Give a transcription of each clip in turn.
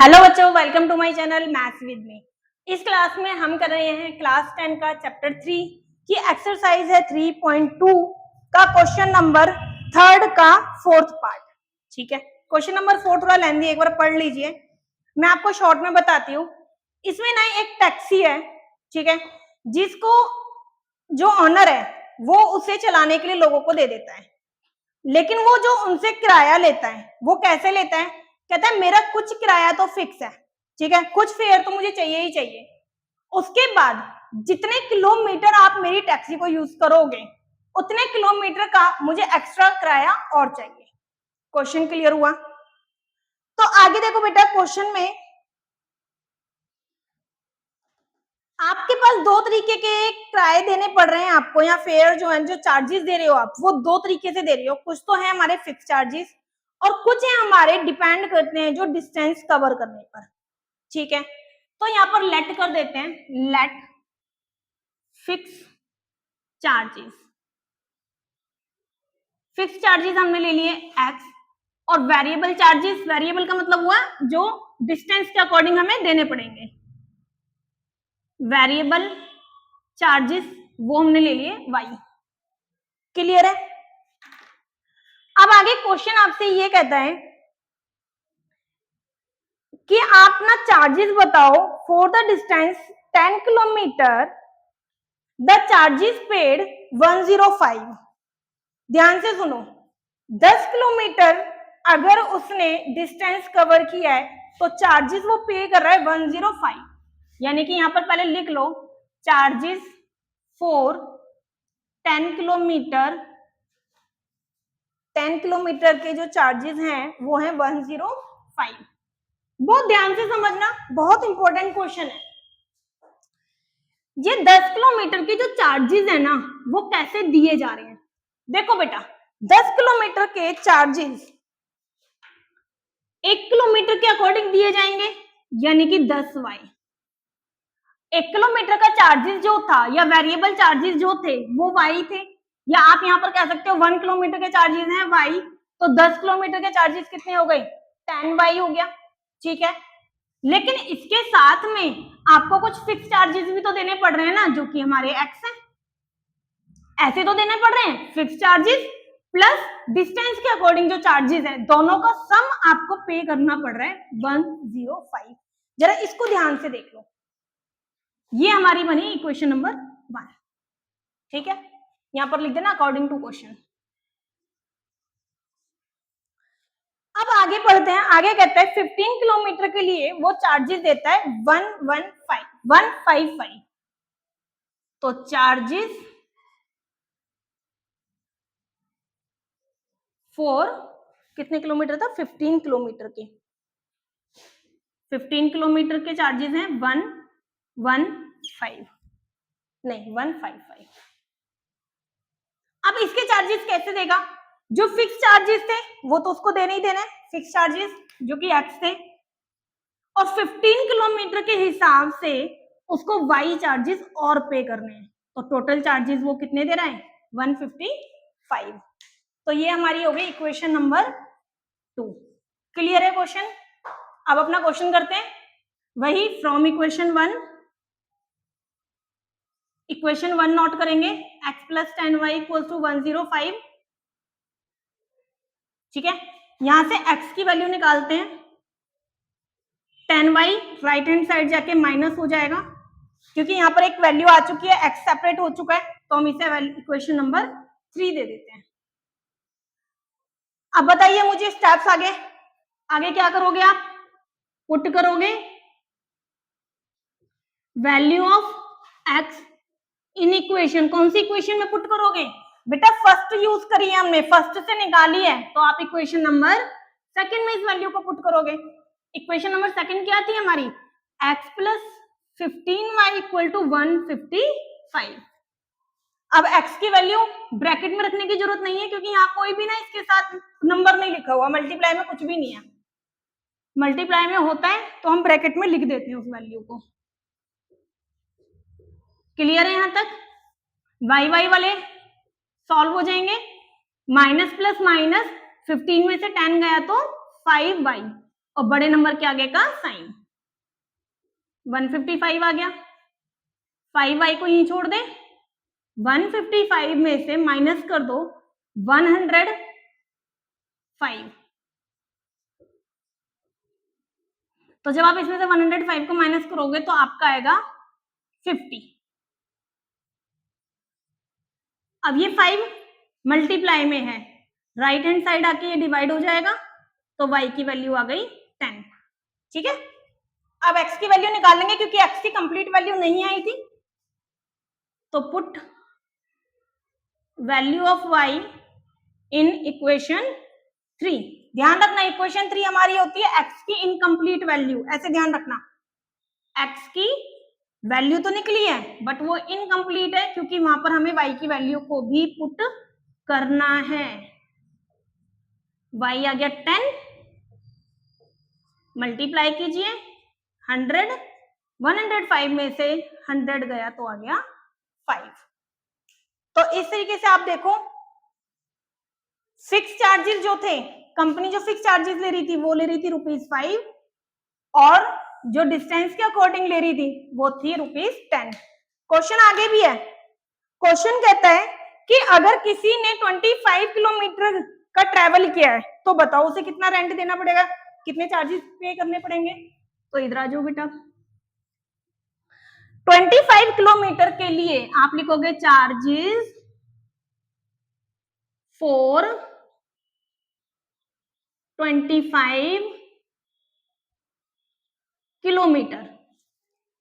Hello बच्चों, welcome to my channel maths with me. इस class में हम कर रहे हैं क्लास 10 का चैप्टर 3 की एक्सरसाइज है 3.2 का क्वेश्चन नंबर 3 का 4th पार्ट। ठीक है, क्वेश्चन नंबर 4 थोड़ा लेंथी, एक बार पढ़ लीजिए। मैं आपको शॉर्ट में बताती हूँ। इसमें ना एक टैक्सी है, ठीक है, जिसको जो ऑनर है वो उसे चलाने के लिए लोगों को दे देता है, लेकिन वो जो उनसे किराया लेता है वो कैसे लेता है? कहता है मेरा कुछ किराया तो फिक्स है, ठीक है, कुछ फेयर तो मुझे चाहिए ही चाहिए। उसके बाद जितने किलोमीटर आप मेरी टैक्सी को यूज करोगे उतने किलोमीटर का मुझे एक्स्ट्रा किराया और चाहिए। क्वेश्चन क्लियर हुआ? तो आगे देखो बेटा, क्वेश्चन में आपके पास दो तरीके के किराए देने पड़ रहे हैं आपको, या फेयर जो है, जो चार्जेस दे रहे हो आप, वो दो तरीके से दे रहे हो। कुछ तो है हमारे फिक्स चार्जेस और कुछ है हमारे डिपेंड करते हैं जो डिस्टेंस कवर करने पर। ठीक है, तो यहाँ पर लेट कर देते हैं, late fix charges. Fix charges हमने ले लिए एक्स, और वेरिएबल चार्जेस, वेरिएबल का मतलब हुआ जो डिस्टेंस के अकॉर्डिंग हमें देने पड़ेंगे, वेरिएबल चार्जेस वो हमने ले लिए वाई। क्लियर है? अब आगे क्वेश्चन आपसे ये कहता है कि आप ना चार्जेस बताओ for the distance 10 kilometre, the charges paid 105। ध्यान से सुनो, 10 किलोमीटर अगर उसने डिस्टेंस कवर किया है तो चार्जेस वो पे कर रहा है 105। यानी कि यहां पर पहले लिख लो चार्जेस फॉर 10 किलोमीटर, 10 किलोमीटर के जो चार्जेस हैं वो है 105। बहुत ध्यान से समझना, बहुत इंपॉर्टेंट क्वेश्चन है। ये 10 किलोमीटर के जो चार्जेस है ना वो कैसे दिए जा रहे हैं? देखो बेटा, 10 किलोमीटर के चार्जेस 1 किलोमीटर के अकॉर्डिंग दिए जाएंगे, यानी कि 10y। 1 किलोमीटर का चार्जेस जो था या वेरिएबल चार्जेस जो थे वो y थे, या आप यहां पर कह सकते हो 1 किलोमीटर के चार्जेस हैं y, तो 10 किलोमीटर के चार्जेस कितने हो गए? 10y हो गया। ठीक है, लेकिन इसके साथ में आपको कुछ फिक्स चार्जेस भी तो देने पड़ रहे हैं ना, जो कि हमारे x है। ऐसे तो देने पड़ रहे हैं फिक्स चार्जेस प्लस डिस्टेंस के अकॉर्डिंग जो चार्जेस है, दोनों का सम आपको पे करना पड़ रहा है 105। जरा इसको ध्यान से देख लो, ये हमारी बनी इक्वेशन नंबर 1। ठीक है, यहां पर लिख देना अकॉर्डिंग टू क्वेश्चन। अब आगे पढ़ते हैं। आगे कहता है 15 किलोमीटर के लिए वो चार्जेस देता है 155। तो चार्जेस फॉर कितने किलोमीटर था? 15 किलोमीटर के। 15 किलोमीटर के चार्जेस हैं 115, नहीं 155। अब इसके चार्जेस कैसे देगा? जो फिक्स चार्जेस थे वो तो उसको देने ही देने, फिक्स चार्जेस जो कि एक्स थे, और 15 किलोमीटर के हिसाब से उसको वाई चार्जेस और पे करने हैं। तो टोटल चार्जेस वो कितने दे रहा है? 155। तो ये हमारी हो गई इक्वेशन नंबर 2। क्लियर है क्वेश्चन? अब अपना क्वेश्चन करते हैं, वही फ्रॉम इक्वेशन 1। इक्वेशन 1 नोट करेंगे, x plus 10y equal to 105। ठीक है, यहां से x की वैल्यू निकालते हैं, 10y राइट हैंड साइड जाके माइनस हो जाएगा, क्योंकि यहां पर एक वैल्यू आ चुकी है, x सेपरेट हो चुका है, तो हम इसे इक्वेशन नंबर 3 दे देते हैं। अब बताइए मुझे स्टेप्स आगे, आगे क्या करोगे आप? पुट करोगे value of x in equation. कौन सी इक्वेशन में पुट करोगे? बेटा फर्स्ट यूज करी है हमने, फर्स्ट से निकाली है, तो आप इक्वेशन नंबर सेकंड में इस वैल्यू को पुट करोगे। इक्वेशन नंबर सेकंड क्या थी हमारी? x plus 15y equal to 155। अब x की वैल्यू ब्रैकेट में रखने की जरूरत नहीं है, क्योंकि यहाँ कोई भी ना इसके साथ नंबर नहीं लिखा हुआ, मल्टीप्लाई में कुछ भी नहीं है। मल्टीप्लाई में होता है तो हम ब्रैकेट में लिख देते हैं उस वैल्यू को। क्लियर है यहां तक? वाई वाई वाले सॉल्व हो जाएंगे, माइनस प्लस माइनस, 15 में से 10 गया तो 5y, और बड़े नंबर के आगे का साइन। 155 आ गया, 5y को यहीं छोड़ दे, 155 में से माइनस कर दो 105। तो जब आप इसमें से 105 को माइनस करोगे तो आपका आएगा 50। अब ये 5 मल्टीप्लाई में है, राइट हैंड साइड आके ये डिवाइड हो जाएगा, तो y की वैल्यू आ गई 10। ठीक है, अब x की वैल्यू निकालेंगे क्योंकि x की कंप्लीट वैल्यू नहीं आई थी, तो put value of y in equation 3। ध्यान रखना इक्वेशन 3 हमारी होती है x की इनकम्प्लीट वैल्यू, ऐसे ध्यान रखना, x की वैल्यू तो निकली है बट वो इनकम्प्लीट है क्योंकि वहां पर हमें y की वैल्यू को भी पुट करना है। y आ गया 10, मल्टीप्लाई कीजिए 100, 105 में से 100 गया तो आ गया 5। तो इस तरीके से आप देखो, फिक्स चार्जेस जो थे, कंपनी जो फिक्स चार्जेस ले रही थी वो ले रही थी ₹5, और जो डिस्टेंस के अकॉर्डिंग ले रही थी वो थी ₹10। क्वेश्चन आगे भी है, क्वेश्चन कहता है कि अगर किसी ने 25 किलोमीटर का ट्रेवल किया है तो बताओ उसे कितना रेंट देना पड़ेगा, कितने चार्जेस पे करने पड़ेंगे। तो इधर आ जाओ बेटा, 25 किलोमीटर के लिए आप लिखोगे चार्जेस फॉर 25 किलोमीटर।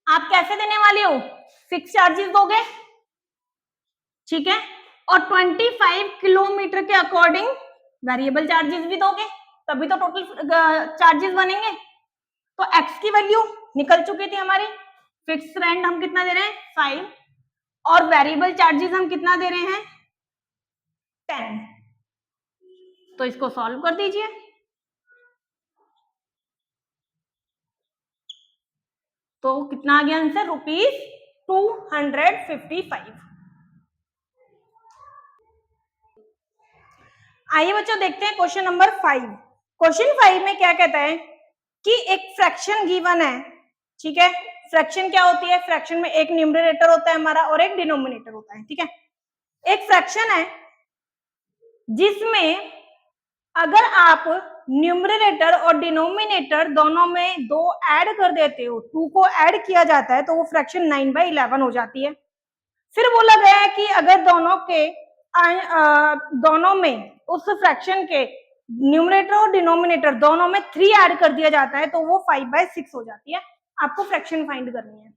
आप कैसे देने वाले हो, फिक्स चार्जेस दोगे, ठीक है, और 25 किलोमीटर के अकॉर्डिंग वेरिएबल चार्जेस भी दोगे, तभी तो टोटल चार्जेस बनेंगे। तो x की वैल्यू निकल चुकी थी हमारी, फिक्स रेंट हम कितना दे रहे हैं 5, और वेरिएबल चार्जेस हम कितना दे रहे हैं 10। तो इसको सॉल्व कर दीजिए, तो कितना आ गया आंसर, ₹255। आइए बच्चों देखते हैं क्वेश्चन नंबर 5। क्वेश्चन 5 में क्या कहता है कि एक फ्रैक्शन गिवन है, ठीक है, फ्रैक्शन क्या होती है, फ्रैक्शन में एक न्यूमरेटर होता है हमारा और एक डिनोमिनेटर होता है, ठीक है। एक फ्रैक्शन है जिसमें अगर आप न्यूमरेटर और डिनोमिनेटर दोनों में 2 ऐड कर देते हो, 2 को ऐड किया जाता है तो वो फ्रैक्शन 9/11 हो जाती है। फिर बोला गया है कि अगर दोनों में उस फ्रैक्शन के न्यूमरेटर और डिनोमिनेटर दोनों में 3 ऐड कर दिया जाता है तो वो 5/6 हो जाती है। आपको फ्रैक्शन फाइंड करनी है।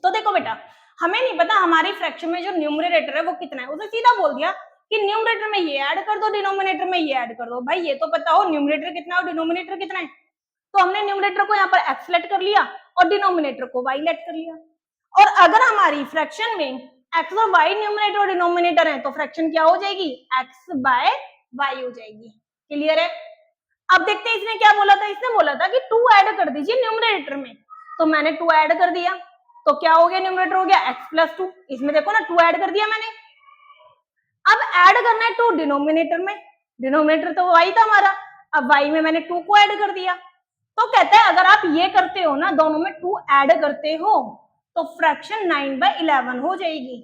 तो देखो बेटा, हमें नहीं पता हमारी फ्रैक्शन में जो न्यूमरेटर है वो कितना है, उसे सीधा बोल दिया कि न्यूमरेटर में ये ऐड कर दो, डिनोमिनेटर में ये ऐड कर दो। भाई ये तो पता हो न्यूमरेटर कितना है और डिनोमिनेटर कितना है, तो हमने न्यूमरेटर को यहाँ पर x लेट कर लिया और डिनोमिनेटर को y लेट कर लिया। और अगर हमारी फ्रैक्शन में x और y न्यूमरेटर और डिनोमिनेटर है तो फ्रैक्शन क्या हो जाएगी, x/y हो जाएगी। क्लियर है। अब देखते हैं इसने क्या बोला था, इसने बोला था कि 2 ऐड कर दीजिए न्यूमरेटर में, तो मैंने 2 ऐड कर दिया, तो क्या हो गया, न्यूमरेटर हो गया x+2। इसमें देखो ना 2 ऐड कर दिया मैंने। अब ऐड करना है 2 डिनोमिनेटर में, डिनोमिनेटर तो y था हमारा, अब y में मैंने 2 को ऐड कर दिया। तो कहता है अगर आप ये करते हो ना, दोनों में 2 ऐड करते हो तो फ्रैक्शन 9/11 हो जाएगी।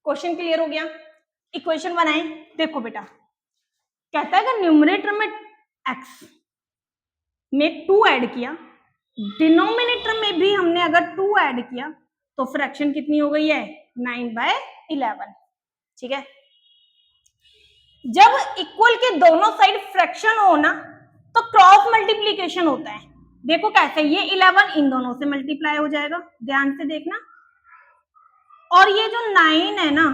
क्वेश्चन क्लियर हो गया। इक्वेशन बनाए, देखो बेटा, कहता है अगर न्यूमरेटर में x में 2 ऐड किया, डिनोमिनेटर में भी हमने अगर 2 ऐड किया तो फ्रैक्शन कितनी हो गई है, 9/11। ठीक है, जब इक्वल के दोनों साइड फ्रैक्शन हो ना तो क्रॉस मल्टीप्लीकेशन होता है। देखो कैसे, ये 11 इन दोनों से मल्टीप्लाई हो जाएगा, ध्यान से देखना, और ये जो 9 है ना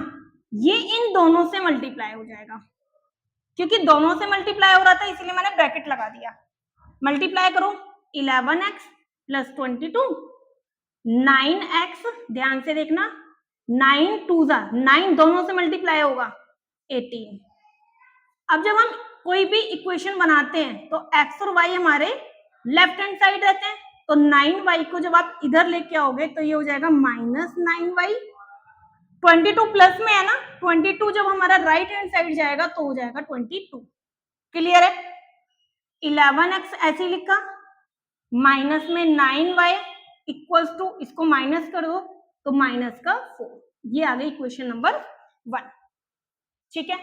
ये इन दोनों से मल्टीप्लाई हो जाएगा, क्योंकि दोनों से मल्टीप्लाई हो रहा था इसलिए मैंने ब्रैकेट लगा दिया। मल्टीप्लाई करो, 11x + 22, 9x, ध्यान से देखना, 9 2 9 दोनों से मल्टीप्लाई होगा 18। अब जब हम कोई भी इक्वेशन बनाते हैं तो x और y हमारे लेफ्ट हैंड साइड रहते हैं, तो 9y को जब आप इधर लेके आओगे तो ये हो जाएगा -9y। 22 प्लस में है ना, 22 जब हमारा राइट हैंड साइड जाएगा तो हो जाएगा 22। क्लियर है। 11x ऐसे लिखा, माइनस में 9y इक्वल्स टू, इसको माइनस कर दो तो माइनस का 4। ये आ गई इक्वेशन नंबर 1। ठीक है,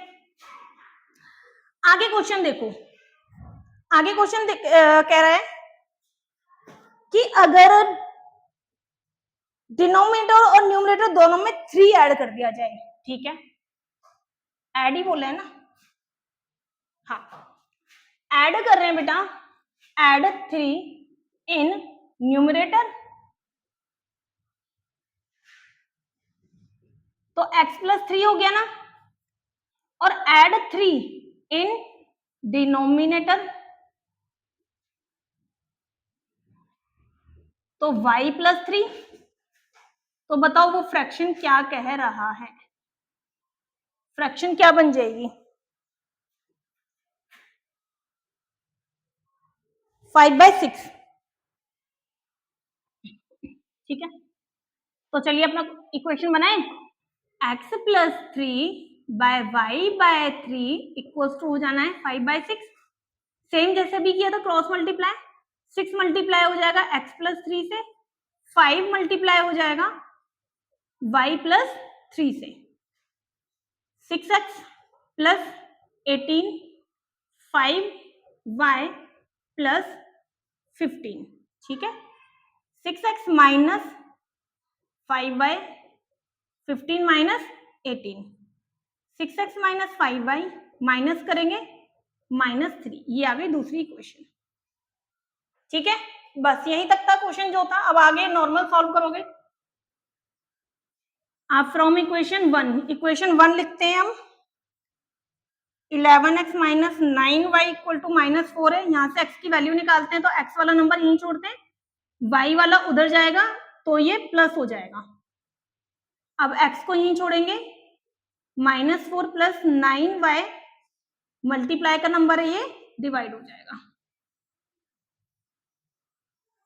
आगे क्वेश्चन देखो। आगे क्वेश्चन कह रहा है कि अगर डिनोमिनेटर और न्यूमरेटर दोनों में 3 ऐड कर दिया जाए, ठीक है, ऐड ही बोले है ना, हाँ, ऐड कर रहे हैं बेटा, ऐड 3 इन न्यूमरेटर, तो x प्लस 3 हो गया ना, और ऐड 3 इन डिनोमिनेटर, तो y प्लस 3। तो बताओ वो फ्रैक्शन क्या कह रहा है, फ्रैक्शन क्या बन जाएगी, 5/6। ठीक है, तो चलिए अपना इक्वेशन बनाएं, x plus 3/y/3 equals to हो जाना है 5/6। सेम जैसे भी किया था क्रॉस मल्टीप्लाई, 6 मल्टीप्लाई हो जाएगा x प्लस 3 से, 5 मल्टीप्लाई हो जाएगा y प्लस 3 से, 6x प्लस 18, 5y प्लस 15। ठीक है, 6x minus 5y, 15 minus 18, 6x minus 5y minus करेंगे -3। ये आ गई दूसरी इक्वेशन। ठीक है, बस यहीं तक था क्वेश्चन जो था। अब आगे नॉर्मल सॉल्व करोगे आप फ्रॉम इक्वेशन 1 लिखते हैं हम, 11x minus 9y equal to -4 है, यहाँ से x की वैल्यू निकालते हैं तो x वाला नंबर यहीं छोड़ते हैं, y वाला उधर जाएगा तो ये प्लस हो जाएगा। अब x को यहीं छोड़ेंगे, -4 प्लस 9y मल्टीप्लाई का नंबर है, ये डिवाइड हो जाएगा।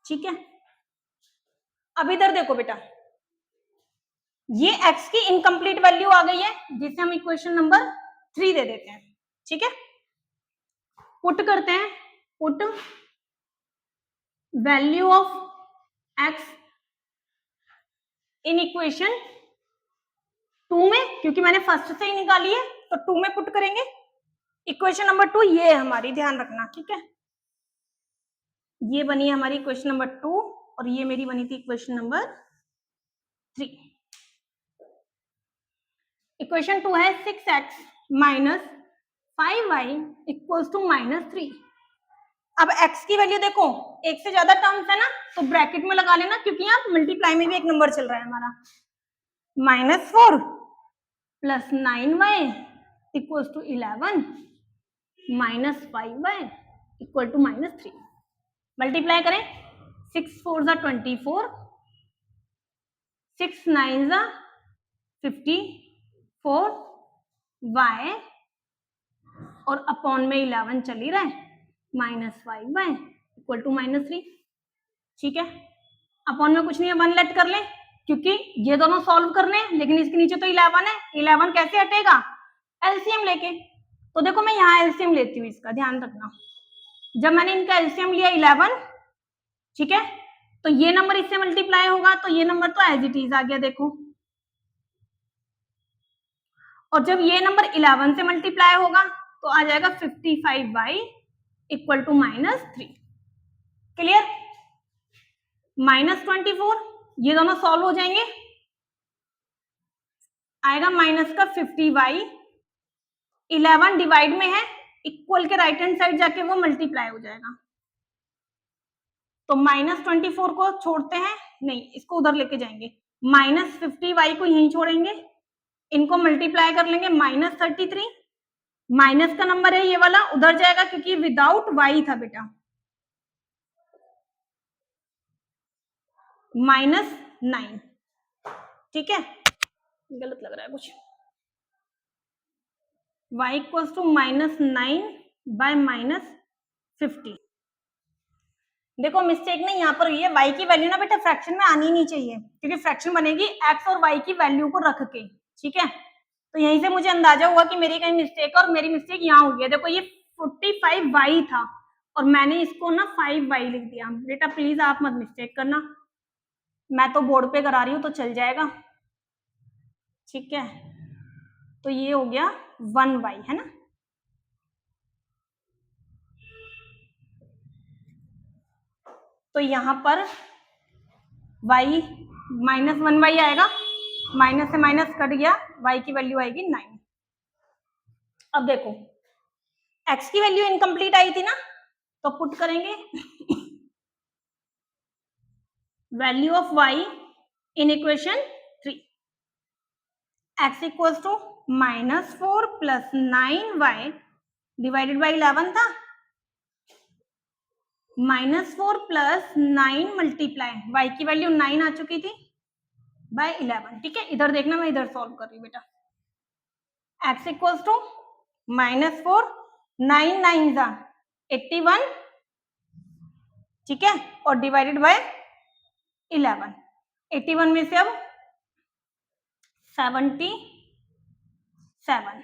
ठीक है, अब इधर देखो बेटा, ये x की इनकम्प्लीट वैल्यू आ गई है जिसे हम इक्वेशन नंबर 3 दे देते हैं। ठीक है, पुट करते हैं, put value of x in equation 2 में, क्योंकि मैंने फर्स्ट से ही निकाली है तो 2 में पुट करेंगे। इक्वेशन नंबर 2 ये है हमारी, ध्यान रखना। ठीक है, ये बनी है हमारी इक्वेशन नंबर 2 और ये मेरी बनी थी इक्वेशन नंबर 3। इक्वेशन 2 है 6x minus 5y equals to -3। अब x की वैल्यू देखो, एक से ज्यादा टर्म्स है ना तो ब्रैकेट में लगा लेना, क्योंकि यहाँ मल्टीप्लाई में भी एक नंबर चल रहा है हमारा। -4 plus 9y equals to 11 minus 5y equal to -3। Multiply करें, 6 4 जा 24, 6 9 जा 54, y और अपॉन में 11 चल ही रहा है, -5y इक्वल टू -3। ठीक है, अपॉन में कुछ नहीं है, 1 लेट कर लें, क्योंकि ये दोनों सॉल्व करने हैं, लेकिन इसके नीचे तो 11 है, 11 कैसे हटेगा, एलसीएम लेके। तो देखो मैं यहाँ एलसीएम लेती हूँ, इसका ध्यान रखना। जब मैंने इनका एलसीएम लिया 11, ठीक है, तो ये नंबर इससे मल्टीप्लाई होगा तो ये नंबर तो एज इट इज आ गया, देखो। और जब ये नंबर 11 से मल्टीप्लाई होगा तो आ जाएगा 55y इक्वल टू -3। क्लियर, -24, ये दोनों सॉल्व हो जाएंगे, आएगा माइनस का 50y, 11 डिवाइड में है, इक्वल के राइट हैंड साइड जाके वो मल्टीप्लाई हो जाएगा। तो -24 को छोड़ते हैं, नहीं इसको उधर लेके जाएंगे, -50y को यहीं छोड़ेंगे, इनको मल्टीप्लाई कर लेंगे, -33, माइनस का नंबर है ये वाला, उधर जाएगा क्योंकि विदाउट y था बेटा, -9। ठीक है, गलत लग रहा है कुछ, y इक्वल्स टू -9 बाय -50। देखो मिस्टेक नहीं यहाँ पर हुई है, y की वैल्यू ना बेटा फ्रैक्शन में आनी नहीं चाहिए, क्योंकि फ्रैक्शन बनेगी x और y की वैल्यू को रख के। ठीक है, तो यहीं से मुझे अंदाजा हुआ कि मेरी कहीं मिस्टेक, और मेरी मिस्टेक यहाँ हो गई है। देखो ये 45y था और मैंने इसको ना 5y लिख दिया। बेटा प्लीज आप मत मिस्टेक करना, मैं तो बोर्ड पे करा रही हूँ तो चल जाएगा, ठीक है। तो ये हो गया 1y, है ना। तो यहाँ पर y -1y आएगा, माइनस से माइनस कट गया, y की वैल्यू आएगी 9। अब देखो x की वैल्यू इनकम्प्लीट आई थी ना, तो पुट करेंगे value of y in equation 3, x equals to -4 plus 9y divided by 11 था, -4 प्लस 9 मल्टीप्लाई y की वैल्यू 9 आ चुकी थी बाय 11, ठीक है। इधर देखना, मैं इधर सॉल्व कर रही हूँ बेटा। x इक्वल्स टू -4, 9 9 जा 81, ठीक है, और डिवाइडेड बाय 11। 81 में से अब 77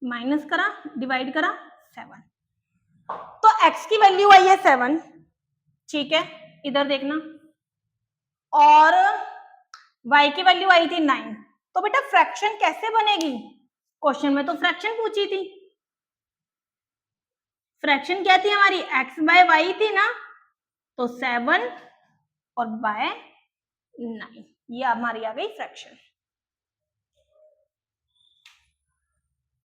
माइनस करा, डिवाइड करा 7, तो x की वैल्यू आई है 7, ठीक है। इधर देखना, और y की वैल्यू आई थी 9। तो बेटा फ्रैक्शन कैसे बनेगी, क्वेश्चन में तो फ्रैक्शन पूछी थी, फ्रैक्शन क्या थी हमारी, x बाय वाई थी ना, तो 7 और बाय 9, ये हमारी आ गई फ्रैक्शन।